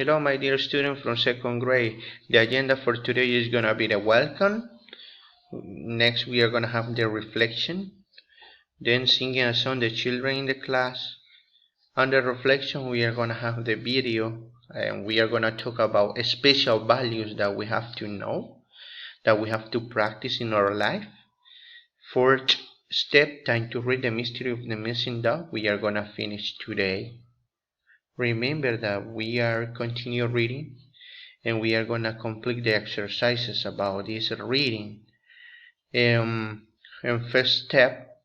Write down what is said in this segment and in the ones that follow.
Hello, my dear student from second grade. The agenda for today is going to be the welcome. Next, we are going to have the reflection. Then singing a song, the children in the class. Under reflection, we are going to have the video. And we are going to talk about special values that we have to know, that we have to practice in our life. Fourth step, time to read The Mystery of the Missing Dog. We are going to finish today. Remember that we are continue reading and we are going to complete the exercises about this reading. And first step,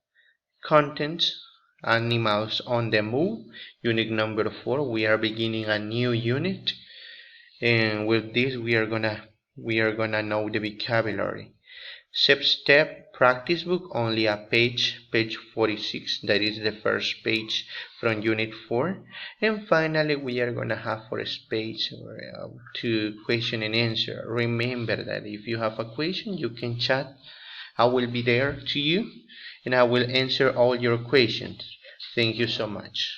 contents, animals on the move, unit number 4. We are beginning a new unit, and with this we are gonna know the vocabulary. Step, practice book, only a page 46. That is the first page from unit 4. And finally, we are going to have for space to question and answer. Remember that if you have a question, you can chat. I will be there to you, and I will answer all your questions. Thank you so much.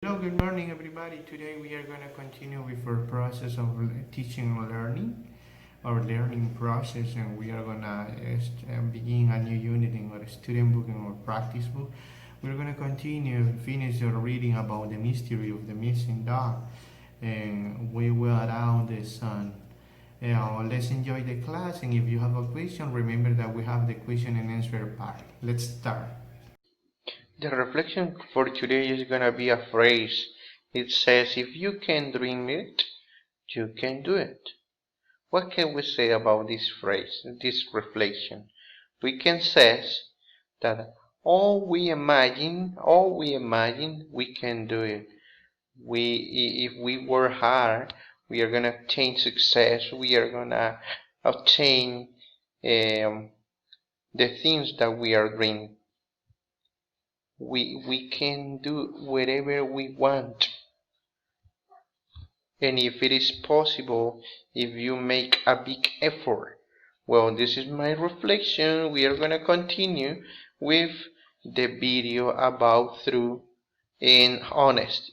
Hello, good morning everybody. Today we are going to continue with our process of teaching and learning, our learning process, and we are going to begin a new unit in our student book and our practice book. We're going to continue finish our reading about the mystery of the missing dog, and we will around the sun. Let's enjoy the class, and if you have a question, remember that we have the question and answer part. Let's start. The reflection for today is going to be a phrase. It says, if you can dream it, you can do it. What can we say about this phrase, this reflection? We can say that all we imagine, we can do it. If we work hard, we are going to obtain success. We are going to obtain the things that we are dreaming. We can do whatever we want, and if it is possible, if you make a big effort. Well, this is my reflection. We are going to continue with the video about truth and honesty.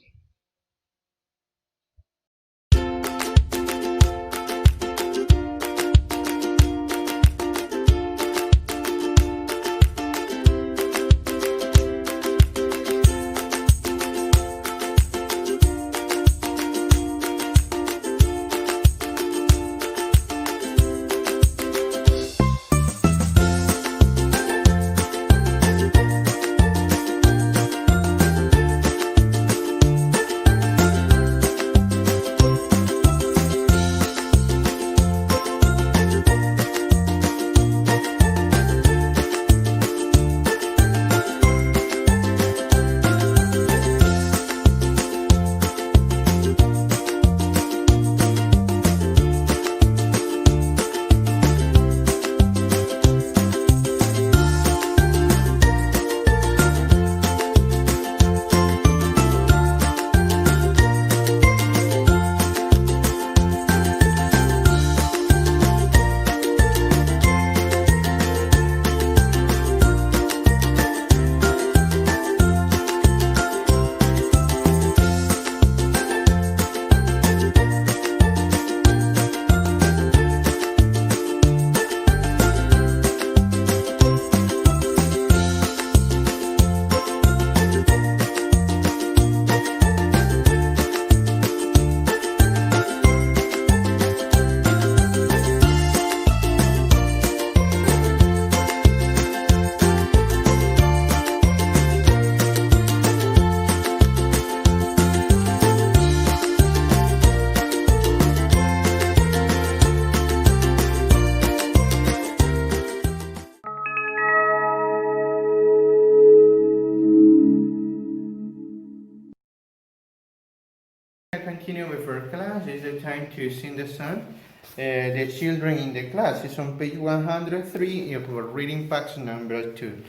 Continue with our class. It's the time to sing the song. The children in the class is on page 103 of our reading packs number 2.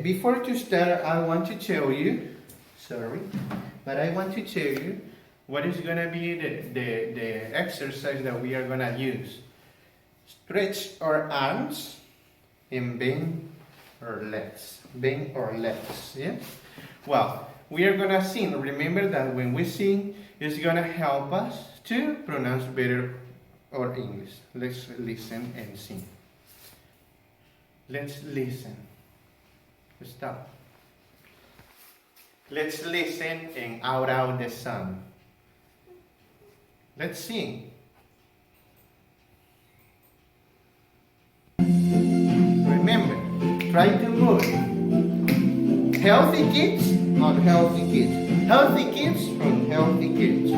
Before to start, I want to tell you, what is going to be the exercise that we are going to use. Stretch our arms and bend or legs. Bend our legs. Yeah? Well, we are gonna sing. Remember that when we sing, it's gonna help us to pronounce better our English. Let's listen and sing. Let's listen. Stop. Let's listen and out the sun. Let's sing. Remember, try to move. Healthy kids, unhealthy kids. Healthy kids from healthy kids.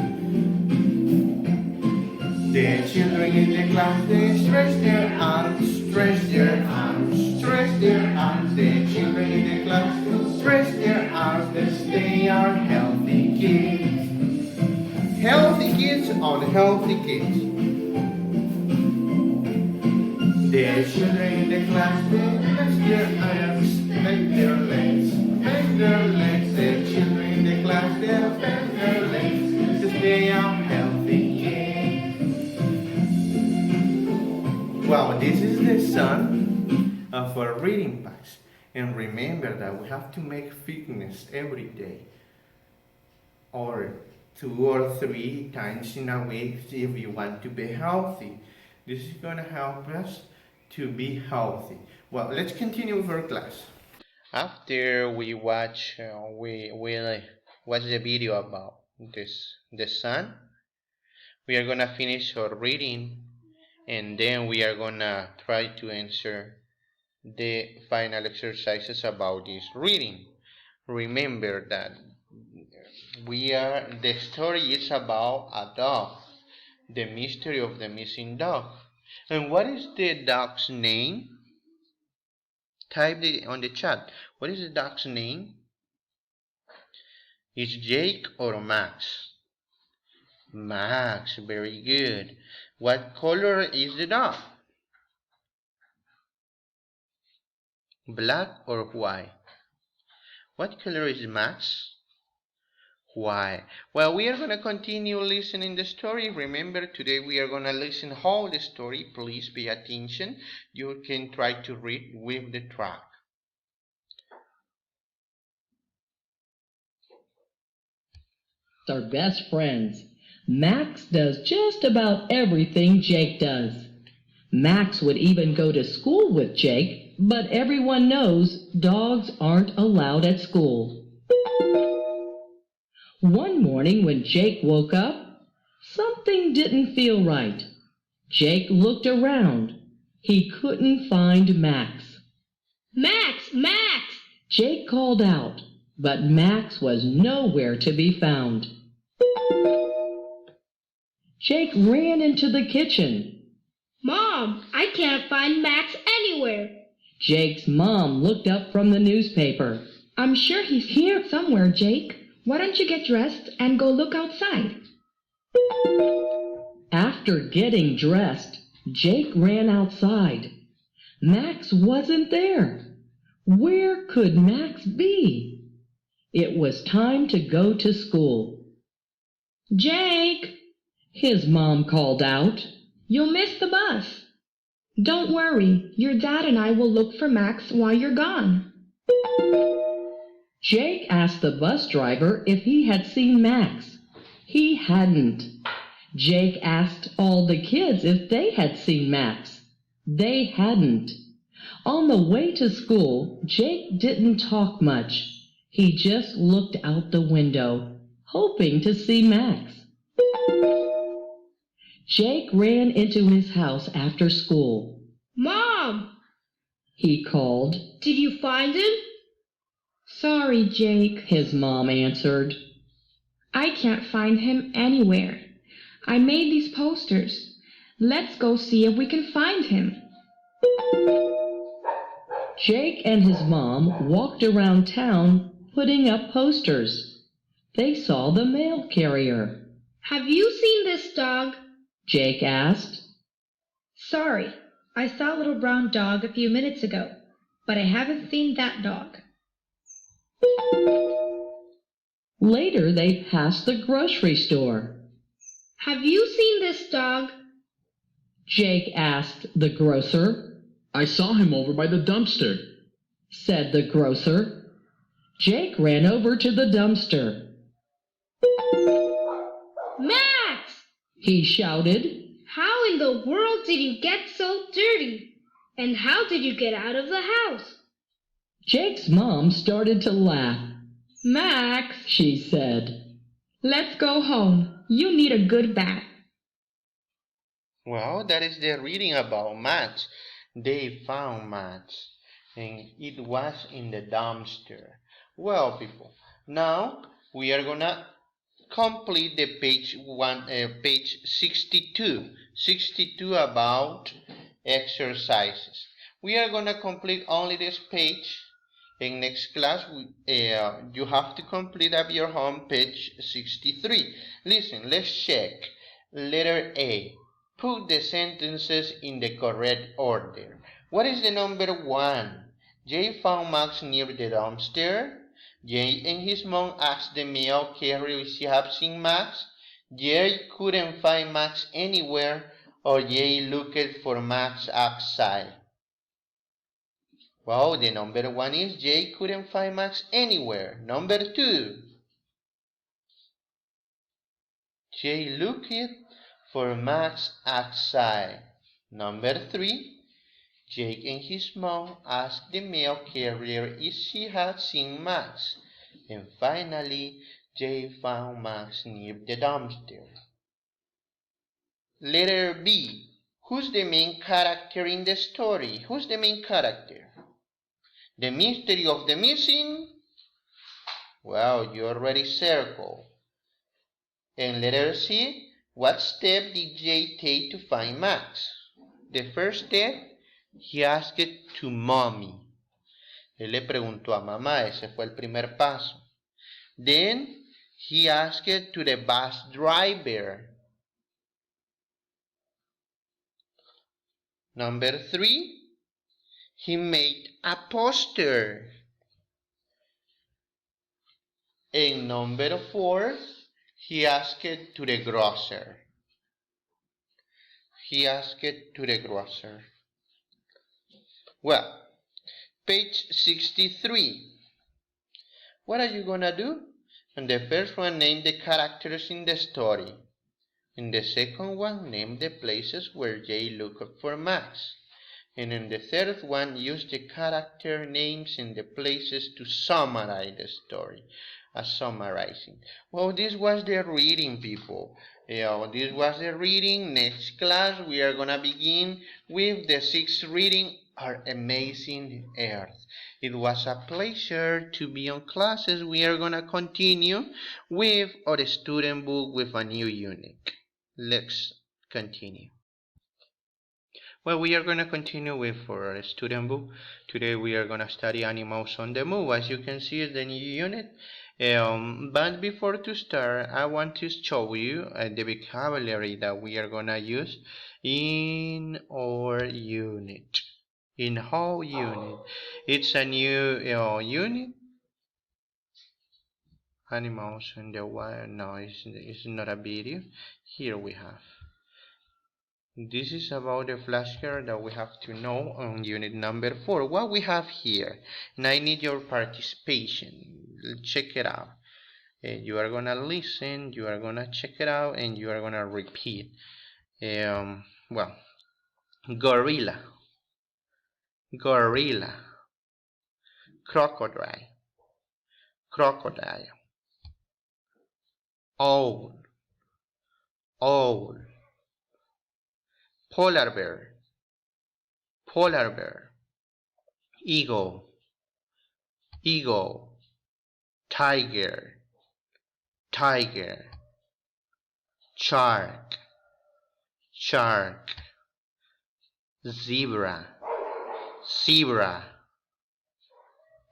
The children in the class, they stretch their arms, stretch their arms, stretch their arms. The children in the class, stretch their arms, they are healthy kids. Healthy kids, unhealthy kids. The children in the class, they stretch their arms, bend their legs, bend their legs. The children in the class, they bend their legs, because they are healthy kids. Well, this is the song of our reading packs. And remember that we have to make fitness every day, or 2 or 3 times in a week if you want to be healthy. This is going to help us to be healthy. Well, let's continue with our class. After we watch the video about the sun, we are gonna finish our reading, and then we are gonna try to answer the final exercises about this reading. Remember that the story is about a dog, the mystery of the missing dog. And what is the dog's name? Type it on the chat. What is the dog's name? Is Jake or Max? Max, very good. What color is the dog? Black or white? What color is Max? White. Well, we are going to continue listening the story. Remember, today we are going to listen whole the story. Please pay attention. You can try to read with the track. Are best friends. Max does just about everything Jake does. Max would even go to school with Jake, but everyone knows dogs aren't allowed at school. One morning when Jake woke up, something didn't feel right. Jake looked around. He couldn't find Max. Max! Max! Jake called out, but Max was nowhere to be found. Jake ran into the kitchen. Mom, I can't find Max anywhere. Jake's mom looked up from the newspaper. I'm sure he's here somewhere, Jake. Why don't you get dressed and go look outside? After getting dressed, Jake ran outside. Max wasn't there. Where could Max be? It was time to go to school. Jake! His mom called out. You'll miss the bus. Don't worry, your dad and I will look for Max while you're gone. Jake asked the bus driver if he had seen Max. He hadn't. Jake asked all the kids if they had seen Max. They hadn't. On the way to school, Jake didn't talk much. He just looked out the window, hoping to see Max. Jake ran into his house after school. Mom! He called. Did you find him? Sorry, Jake, his mom answered. I can't find him anywhere. I made these posters. Let's go see if we can find him. Jake and his mom walked around town putting up posters. They saw the mail carrier. Have you seen this dog? Jake asked. Sorry, I saw a little brown dog a few minutes ago, but I haven't seen that dog. Later they passed the grocery store. Have you seen this dog? Jake asked the grocer. I saw him over by the dumpster. said the grocer. Jake ran over to the dumpster. Max! He shouted. How in the world did you get so dirty? And how did you get out of the house? Jake's mom started to laugh. Max, She said, let's go home. You need a good bath. Well, that is the reading about Max. They found Max, and it was in the dumpster. Well, people, now we are gonna complete the page 62. 62 about exercises. We are gonna complete only this page. In next class, you have to complete at your home page 63. Listen, let's check. Letter A. Put the sentences in the correct order. What is the number 1? Jay found Max near the dumpster. Jay and his mom asked the mail carrier if she had seen Max. Jay couldn't find Max anywhere, or Jay looked for Max outside. Well, the number 1 is Jay couldn't find Max anywhere. Number 2. Jay looked for Max outside. Number 3. Jake and his mom asked the mail carrier if she had seen Max. And finally, Jay found Max near the dumpster. Letter B. Who's the main character in the story? Who's the main character? The mystery of the missing? Well, you already circled. And letter C. What step did Jay take to find Max? The first step, he asked to mommy. Él le preguntó a mamá, ese fue el primer paso. Then, he asked to the bus driver. Number 3, he made a poster. And number 4, he asked to the grocer. He asked to the grocer. Well, page 63. What are you gonna do? In the first one, name the characters in the story. In the second one, name the places where Jay looked for Max. And in the third one, use the character names in the places to summarize the story. Summarizing. Well, this was the reading, people. This was the reading. Next class, we are gonna begin with the 6th reading, Our Amazing Earth. It was a pleasure to be on classes. We are gonna continue with our student book with a new unit. Let's continue. Well, we are going to continue with our student book. Today we are going to study animals on the move. As you can see, it's the new unit. But before to start, I want to show you the vocabulary that we are going to use in our unit. In whole unit. It's a new unit. Animals in the wild. No, it's not a video. Here we have. This is about the flashcard that we have to know on unit number 4. What we have here, and I need your participation. Check it out. You are gonna listen, you are gonna check it out, and you are gonna repeat. Well, gorilla, gorilla, crocodile, crocodile, owl, owl, polar bear, polar bear, eagle, eagle, tiger, tiger, shark, shark, zebra, zebra,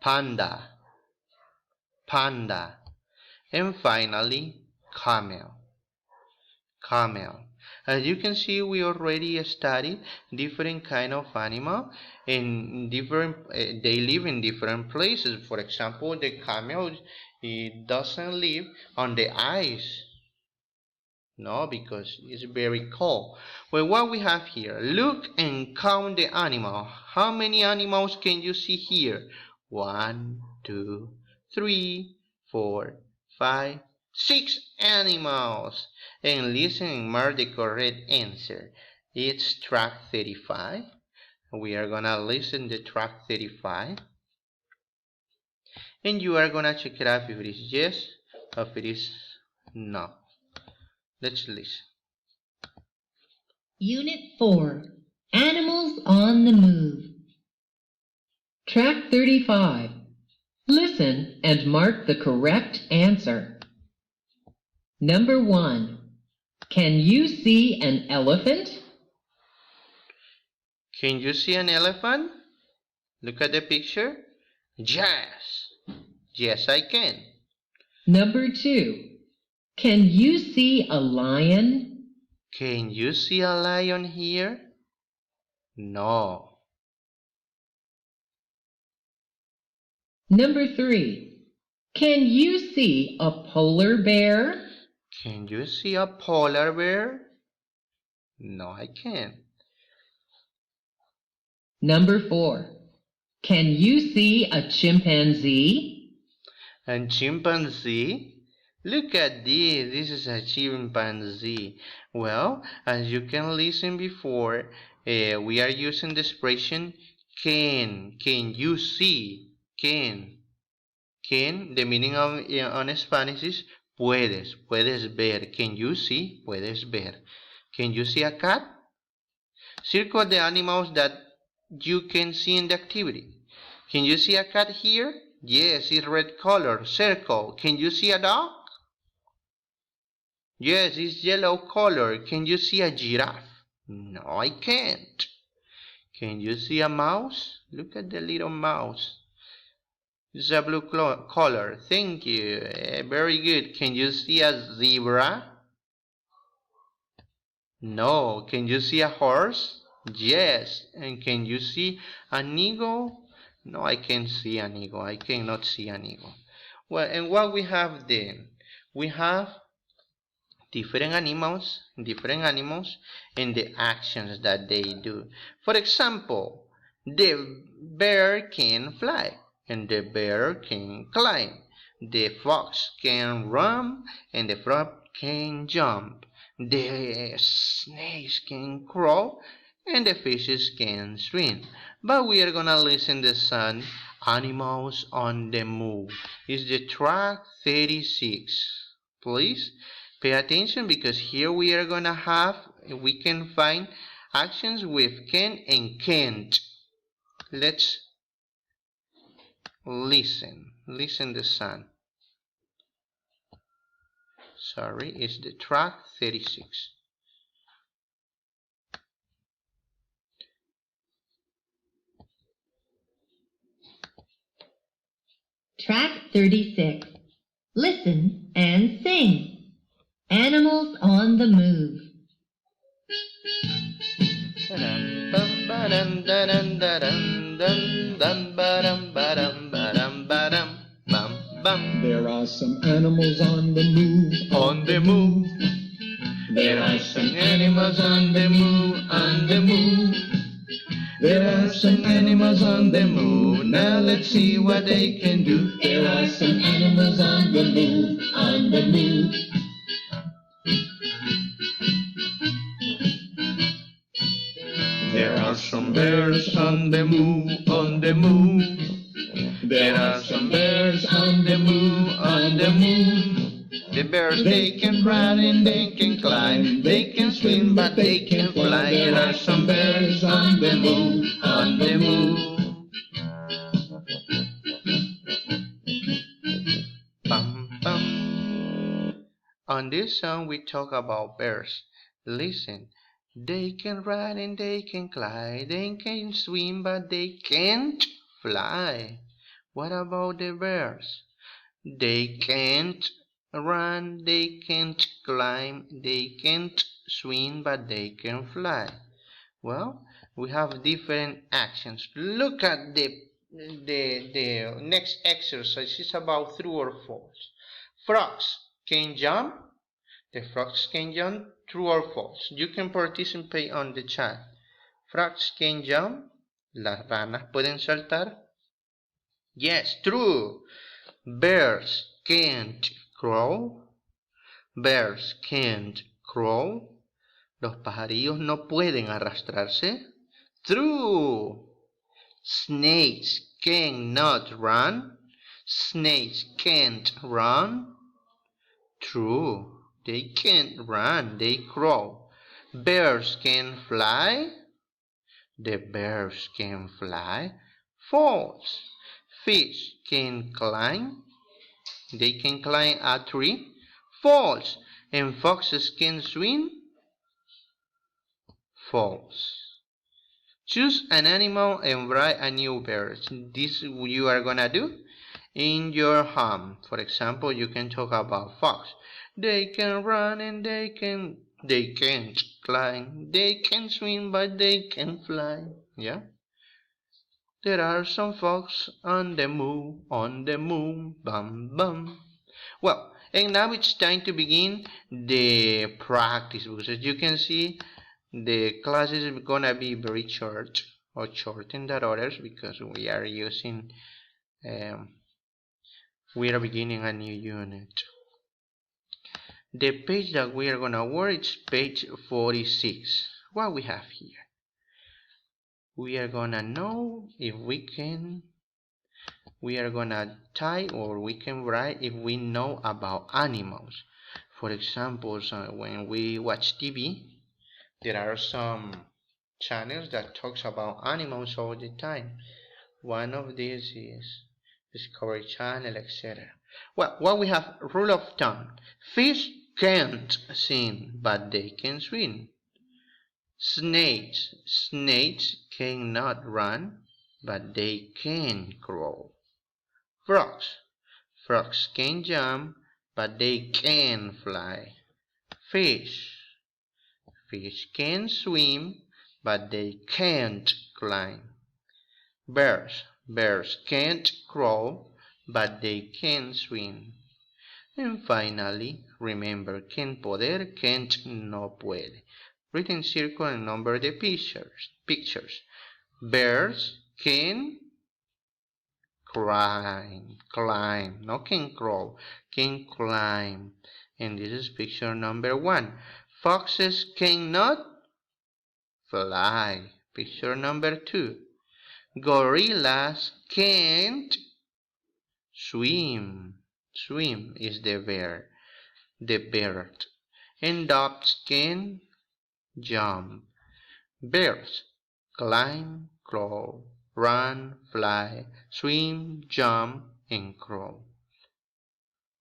panda, panda, and finally camel, camel. As you can see, we already studied different kind of animal and they live in different places. For example, the camel, it doesn't live on the ice. No, because it's very cold. Well, what we have here, look and count the animal. How many animals can you see here? 1, 2, 3, 4, 5, 6 animals. And listen and mark the correct answer. It's track 35. We are gonna listen to track 35. And you are gonna check it out if it is yes or if it is no. Let's listen. Unit 4. Animals on the Move. Track 35. Listen and mark the correct answer. Number 1. Can you see an elephant? Can you see an elephant? Look at the picture. Yes. Yes, I can. Number 2. Can you see a lion? Can you see a lion here? No. Number 3. Can you see a polar bear? Can you see a polar bear? No, I can't. Number 4. Can you see a chimpanzee? And chimpanzee? Look at this. This is a chimpanzee. Well, as you can listen before, we are using the expression can. Can you see? Can. Can, the meaning of on Spanish is puedes. Puedes ver. Can you see? Puedes ver. Can you see a cat? Circle the animals that you can see in the activity. Can you see a cat here? Yes, it's red color. Circle. Can you see a dog? Yes, it's yellow color. Can you see a giraffe? No, I can't. Can you see a mouse? Look at the little mouse. It's a blue color. Thank you. Very good. Can you see a zebra? No. Can you see a horse? Yes. And can you see an eagle? No, I can't see an eagle. I cannot see an eagle. Well, and what we have then? We have different animals, and the actions that they do. For example, the bear can fly, and the bear can climb. The fox can run, and the frog can jump. The snakes can crawl, and the fishes can swim. But we are gonna listen to some animals on the move. It's the track 36. Please pay attention because here we are gonna we can find actions with can and can't. Let's listen. Listen the sun. Sorry, it's the track 36. Track 36. Listen and sing. Animals on the Move. There are some animals on the move, On the move. There are some animals on the move, on the move. There are some animals on the move. Now let's see what they can do. There are some animals on the move, on the move. There are some bears on the move, on the move. There are some bears on the move, on the move. The bears, They can run and they can climb. They can swim, but they can fly. There are some bears on the move, on the move. Bum, bum. On this song we talk about bears. Listen, they can run and they can climb. They can swim, but they can't fly. What about the bears? They can't run, they can't climb, they can't swim, but they can fly. Well, we have different actions. Look at the next exercise. It's about true or false. Frogs can jump. The frogs can jump. True or false. You can participate on the chat. Frogs can jump. Las ranas pueden saltar. Yes, true. Bears can't crow. Bears can't crow. Los pajarillos no pueden arrastrarse. True. Snakes cannot run. Snakes can't run. True. They can't run. They crawl. Bears can fly. The bears can fly. False. Fish can climb. They can climb a tree. False. And foxes can swim. False. Choose an animal and write a new verb. This you are gonna do in your home. For example, you can talk about fox. They can run and they can't climb. They can swim but they can fly. Yeah. There are some fox on the moon, bum bum. Well, and now it's time to begin the practice because as you can see, the class is gonna be very short or shorter than others because we are beginning a new unit. The page that we are gonna work is page 46. What we have here? We are gonna know if we are gonna type or we can write if we know about animals. For example, when we watch TV, there are some channels that talks about animals all the time. One of these is Discovery Channel, etc. Well, what we have, rule of thumb. Fish can't sing, but they can swim. Snakes cannot run, but they can crawl. Frogs can jump, but they can fly. Fish can swim, but they can't climb. Bears can't crawl, but they can swim. And finally, remember, can poder, can't, no puede. Read in circle and number the pictures. Bears can climb, not can crawl, can climb. And this is picture number 1. Foxes cannot fly. Picture number 2. Gorillas can't swim. Swim is the bird. And dogs can jump. Bears climb, crawl, run, fly, swim, jump, and crawl.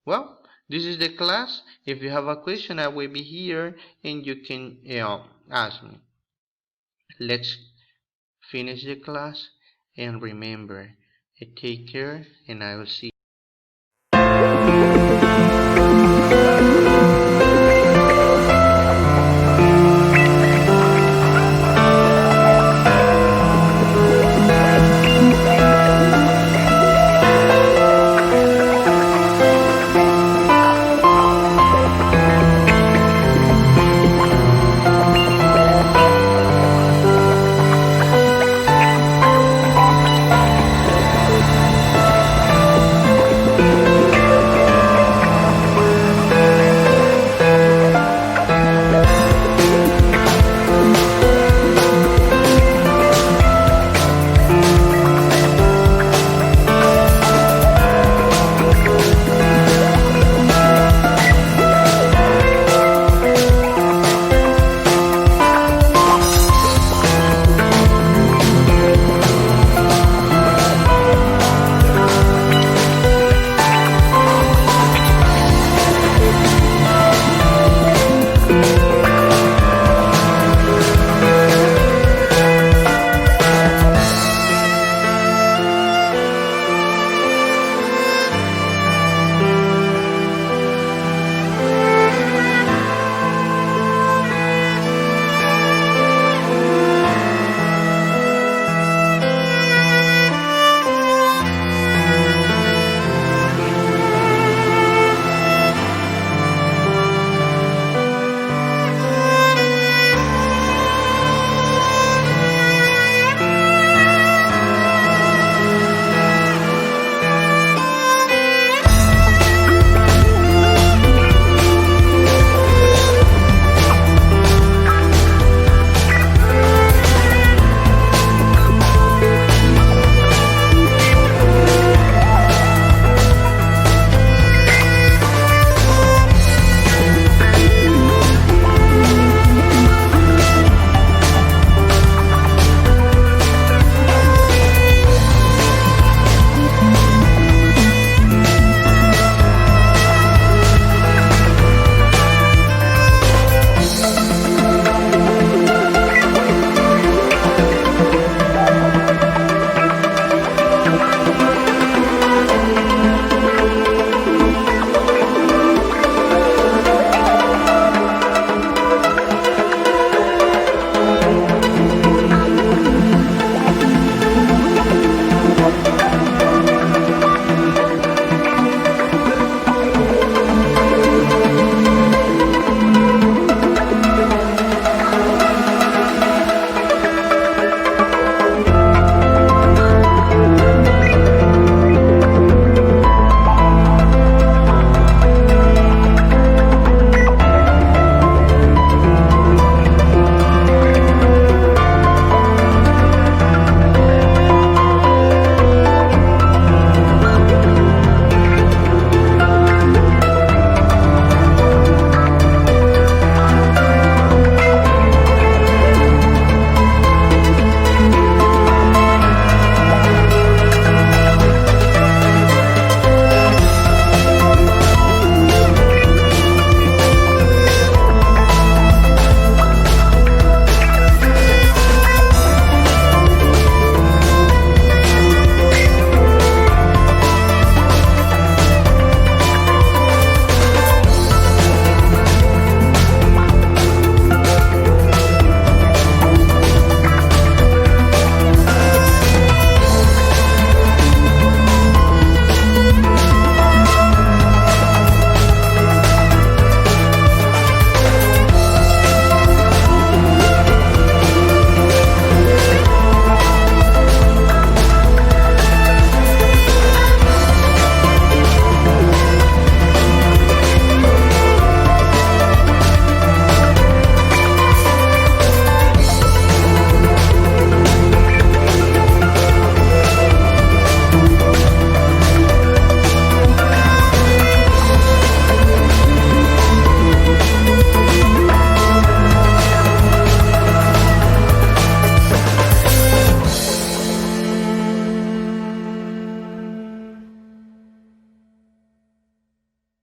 Well, this is the class. If you have a question, I will be here and you can ask me. Let's finish the class and remember, take care and I will see you.